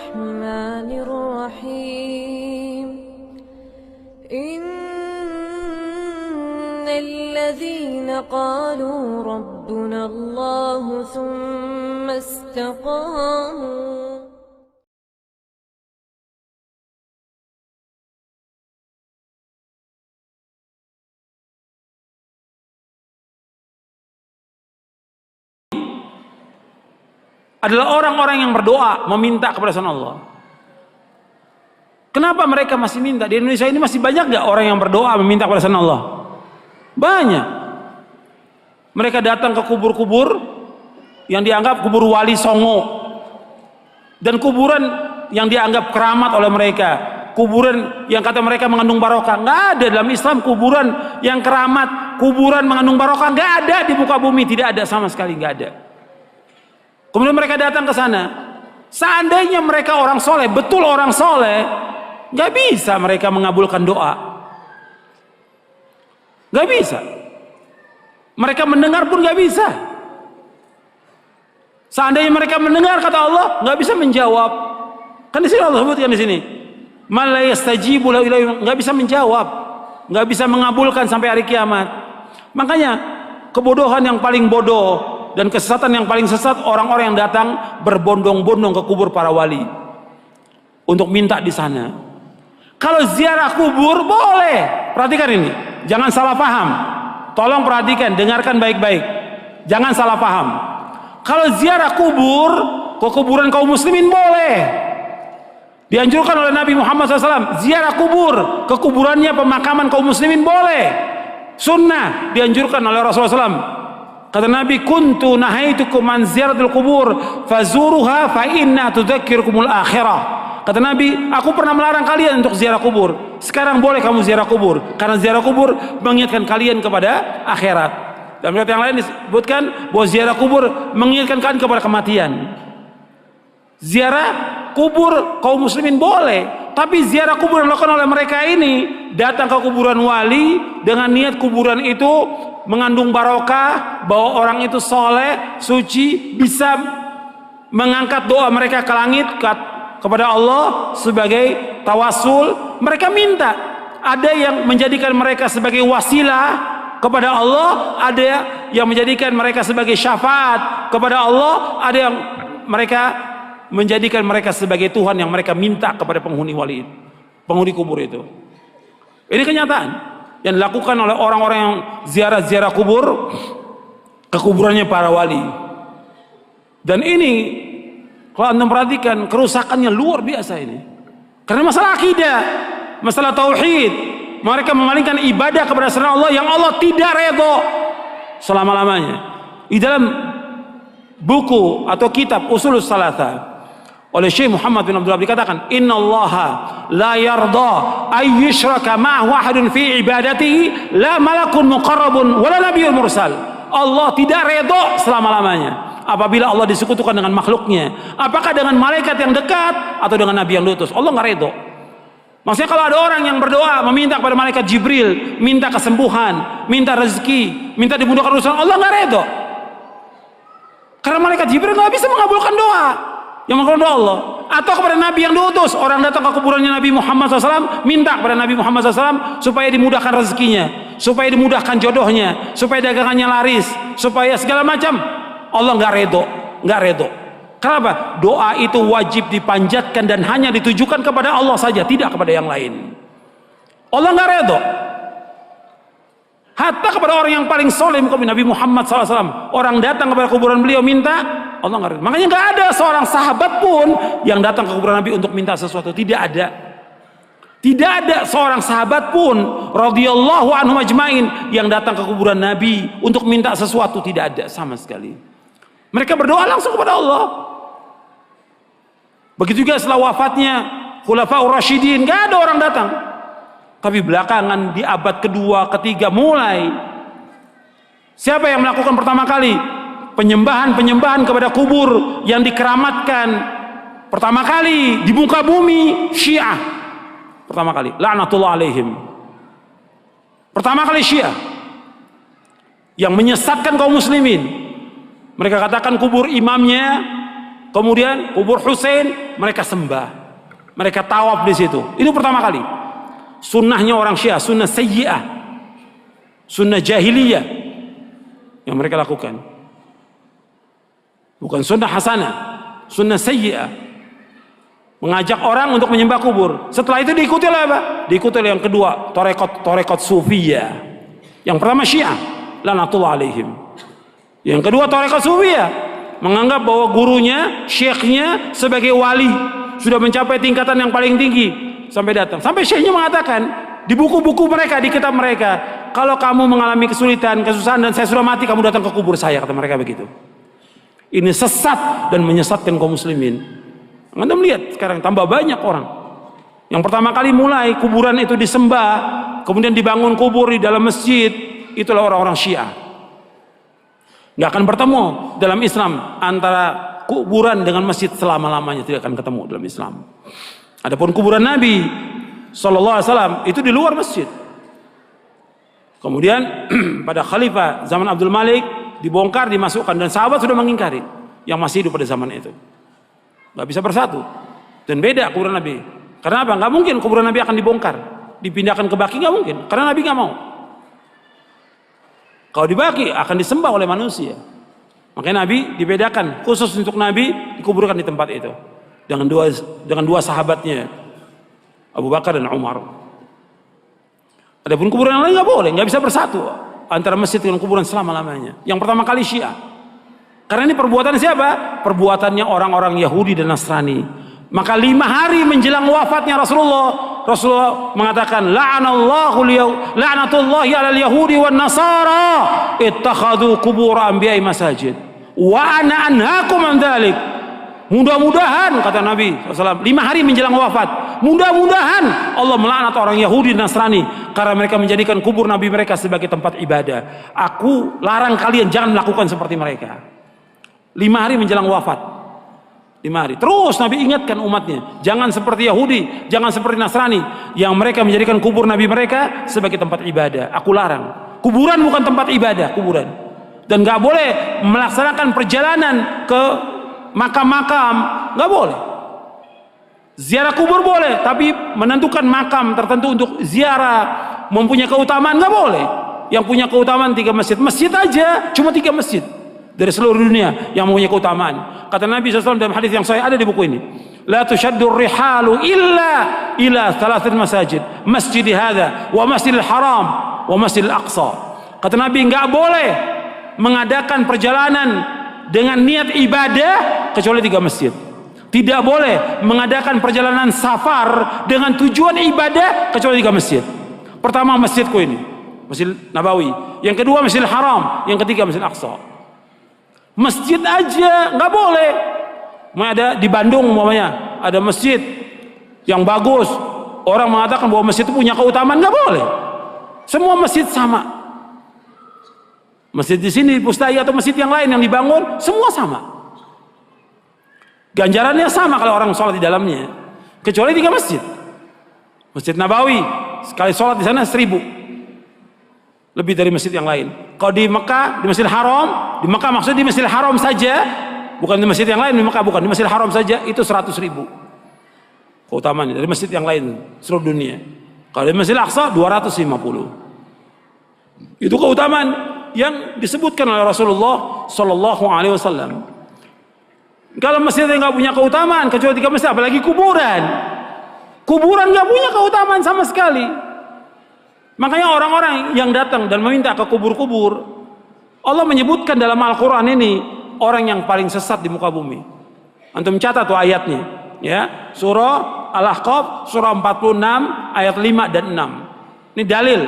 الرحمن الرحيم إن الذين قالوا ربنا الله ثم استقاموا adalah orang-orang yang berdoa meminta kepada selain Allah. Kenapa mereka masih minta? Di Indonesia ini masih banyak gak orang yang berdoa meminta kepada selain Allah? Banyak. Mereka datang ke kubur-kubur yang dianggap kubur wali songo, dan kuburan yang dianggap keramat oleh mereka, kuburan yang kata mereka mengandung barokah. Nggak ada dalam Islam kuburan yang keramat, kuburan mengandung barokah, nggak ada di muka bumi, tidak ada sama sekali, nggak ada. Kemudian mereka datang ke sana. Seandainya mereka orang soleh, betul orang soleh, nggak bisa mereka mengabulkan doa. Nggak bisa. Mereka mendengar pun nggak bisa. Seandainya mereka mendengar kata Allah, nggak bisa menjawab. Kan di sini Allah sebutkan di sini, "Man la yastajibu lahu ilaihi", nggak bisa menjawab, nggak bisa mengabulkan sampai hari kiamat. Makanya kebodohan yang paling bodoh dan kesesatan yang paling sesat orang-orang yang datang berbondong-bondong ke kubur para wali untuk minta di sana. Kalau ziarah kubur boleh, perhatikan ini, jangan salah paham. Tolong perhatikan, dengarkan baik-baik, jangan salah paham. Kalau ziarah kubur ke kuburan kaum muslimin boleh, dianjurkan oleh Nabi Muhammad SAW. Ziarah kubur ke kuburannya pemakaman kaum muslimin boleh, sunnah, dianjurkan oleh Rasulullah SAW. Kata Nabi, kuntu nahaitukum an ziyaratul kubur fazuruha fa inna tudzakirukumul akhirah. Kata Nabi, aku pernah melarang kalian untuk ziarah kubur, sekarang boleh kamu ziarah kubur, karena ziarah kubur mengingatkan kalian kepada akhirat. Dalam riwayat yang lain disebutkan bahwa ziarah kubur mengingatkan kalian kepada kematian. Ziarah kubur kaum muslimin boleh, tapi ziarah kubur yang dilakukan oleh mereka ini, datang ke kuburan wali dengan niat kuburan itu mengandung barokah, bahwa orang itu soleh, suci, bisa mengangkat doa mereka ke langit kepada Allah sebagai tawasul. Mereka minta, ada yang menjadikan mereka sebagai wasilah kepada Allah, ada yang menjadikan mereka sebagai syafaat kepada Allah, ada yang mereka menjadikan mereka sebagai Tuhan yang mereka minta kepada penghuni wali, penghuni kubur itu. Ini kenyataan yang dilakukan oleh orang-orang yang ziarah-ziarah kubur ke kuburannya para wali. Dan ini kalau Anda perhatikan, kerusakannya luar biasa ini. Karena masalah akidah, masalah tauhid, mereka memalingkan ibadah kepada selain Allah yang Allah tidak redha selama-lamanya. Di dalam buku atau kitab Ushulus Tsalatsa oleh Syekh Muhammad bin Abdul Wahhab dikatakan, innallaha la yarda ay yushraka ma'ahu ahadun fi ibadatihi, la malakun muqarrabun wala nabiyyun mursal. Allah tidak redha selama-lamanya apabila Allah disekutukan dengan makhluknya, apakah dengan malaikat yang dekat atau dengan nabi yang diutus. Allah nggak redha. Maksudnya kalau ada orang yang berdoa meminta kepada malaikat Jibril, minta kesembuhan, minta rezeki, minta dimudahkan urusan, Allah nggak redha. Karena malaikat Jibril nggak bisa mengabulkan doa yang mengabulkan doa Allah. Atau kepada nabi yang diutus, orang datang ke kuburannya Nabi Muhammad SAW, minta kepada Nabi Muhammad SAW supaya dimudahkan rezekinya, supaya dimudahkan jodohnya, supaya dagangannya laris, supaya segala macam. Allah nggak redha, nggak redha. Kenapa? Doa itu wajib dipanjatkan dan hanya ditujukan kepada Allah saja, tidak kepada yang lain. Allah nggak redha. Hatta kepada orang yang paling soleh, Nabi Muhammad SAW, orang datang kepada kuburan beliau minta, Allah nggak redha. Makanya nggak ada seorang sahabat pun yang datang ke kuburan Nabi untuk minta sesuatu, tidak ada. Tidak ada seorang sahabat pun radhiyallahu anhum ajmain yang datang ke kuburan Nabi untuk minta sesuatu, tidak ada sama sekali. Mereka berdoa langsung kepada Allah. Begitu juga setelah wafatnya Khulafaur Rasyidin, nggak ada orang datang. Tapi belakangan di abad kedua, ketiga mulai, siapa yang melakukan pertama kali penyembahan kepada kubur yang dikeramatkan pertama kali di muka bumi? Syiah pertama kali, laknatullah alaihim. Pertama kali Syiah yang menyesatkan kaum muslimin. Mereka katakan kubur imamnya, kemudian kubur Husain mereka sembah, mereka tawaf di situ. Itu pertama kali. Sunnahnya orang Syiah, sunnah sayyi'ah, sunnah jahiliyah yang mereka lakukan. Bukan sunnah hasanah, sunnah sayyi'ah. Mengajak orang untuk menyembah kubur. Setelah itu diikuti oleh apa? Diikuti oleh yang kedua, tarekat sufiyah. Yang pertama Syiah, lanatullah alaihim. Yang kedua tarekat sufiyah, menganggap bahwa gurunya, syekhnya sebagai wali, sudah mencapai tingkatan yang paling tinggi sampai datang. Sampai syekhnya mengatakan di buku-buku mereka, di kitab mereka, kalau kamu mengalami kesulitan, kesusahan dan saya sudah mati, kamu datang ke kubur saya, kata mereka begitu. Ini sesat dan menyesatkan kaum muslimin. Anda melihat sekarang tambah banyak orang yang pertama kali mulai kuburan itu disembah, kemudian dibangun kubur di dalam masjid, itulah orang-orang Syiah. Nggak akan bertemu dalam Islam antara kuburan dengan masjid selama-lamanya, tidak akan ketemu dalam Islam. Adapun kuburan Nabi SAW itu di luar masjid. Kemudian pada Khalifah zaman Abdul Malik dibongkar, dimasukkan, dan sahabat sudah mengingkari yang masih hidup pada zaman itu. Nggak bisa bersatu dan beda kuburan Nabi. Karena apa? Nggak mungkin kuburan Nabi akan dibongkar, dipindahkan ke Baqi, nggak mungkin. Karena Nabi nggak mau. Kalau di Baqi akan disembah oleh manusia. Makanya Nabi dibedakan khusus untuk Nabi dikuburkan di tempat itu dengan dua sahabatnya, Abu Bakar dan Umar. Adapun kuburan yang lain nggak boleh, nggak bisa bersatu antara masjid dengan kuburan selama-lamanya. Yang pertama kali Syiah. Karena ini perbuatan siapa? Perbuatannya orang-orang Yahudi dan Nasrani. Maka 5 hari menjelang wafatnya Rasulullah mengatakan, la'natullahi 'alal yahudi wan nasara ittakhadhu qubur anbiya'i masajid wa ana anhaakum an dzalik. Mudah-mudahan, kata Nabi SAW, 5 hari menjelang wafat, mudah-mudahan Allah melaknat orang Yahudi dan Nasrani karena mereka menjadikan kubur Nabi mereka sebagai tempat ibadah. Aku larang kalian jangan melakukan seperti mereka. 5 hari menjelang wafat, 5 hari. Terus Nabi ingatkan umatnya, jangan seperti Yahudi, jangan seperti Nasrani yang mereka menjadikan kubur Nabi mereka sebagai tempat ibadah. Aku larang. Kuburan bukan tempat ibadah, kuburan. Dan gak boleh melaksanakan perjalanan ke makam-makam, gak boleh. Ziarah kubur boleh, tapi menentukan makam tertentu untuk ziarah mempunyai keutamaan gak boleh. Yang punya keutamaan 3 masjid, masjid aja cuma 3 masjid dari seluruh dunia yang mempunyai keutamaan. Kata Nabi SAW dalam hadis yang sahih, ada di buku ini, la tushaddur rihalu illa ila 3 masajid, masjid hadza wa masjidil haram wa masjidil aqsa. Kata Nabi, enggak boleh mengadakan perjalanan dengan niat ibadah kecuali 3 masjid. Tidak boleh mengadakan perjalanan safar dengan tujuan ibadah kecuali 3 masjid. Pertama masjidku ini, Masjid Nabawi. Yang kedua Masjidil Haram. Yang ketiga Masjid Aqsa. Masjid aja nggak boleh. Ada di Bandung umpamanya ada masjid yang bagus, orang mengatakan bahwa masjid itu punya keutamaan, nggak boleh. Semua masjid sama. Masjid di sini di Pustai atau masjid yang lain yang dibangun semua sama. Ganjarannya sama kalau orang sholat di dalamnya, kecuali 3 masjid. Masjid Nabawi sekali sholat di sana 1000 lebih dari masjid yang lain. Kalau di Mekah, di Masjidil Haram, di Mekah maksudnya di Masjidil Haram saja, bukan di masjid yang lain. Di Mekah bukan, di Masjidil Haram saja itu 100.000 keutamaannya dari masjid yang lain seluruh dunia. Kalau di Masjidil Aqsa 250. Itu keutamaan yang disebutkan oleh Rasulullah Sallallahu Alaihi Wasallam. Kalau masjid yang nggak punya keutamaan kecuali 3 masjid, apalagi kuburan. Kuburan nggak punya keutamaan sama sekali. Makanya orang-orang yang datang dan meminta ke kubur-kubur, Allah menyebutkan dalam Al-Quran ini orang yang paling sesat di muka bumi. Antum catat tuh ayatnya, ya. Surah Al-Ahqaf, surah 46 ayat 5 dan 6. Ini dalil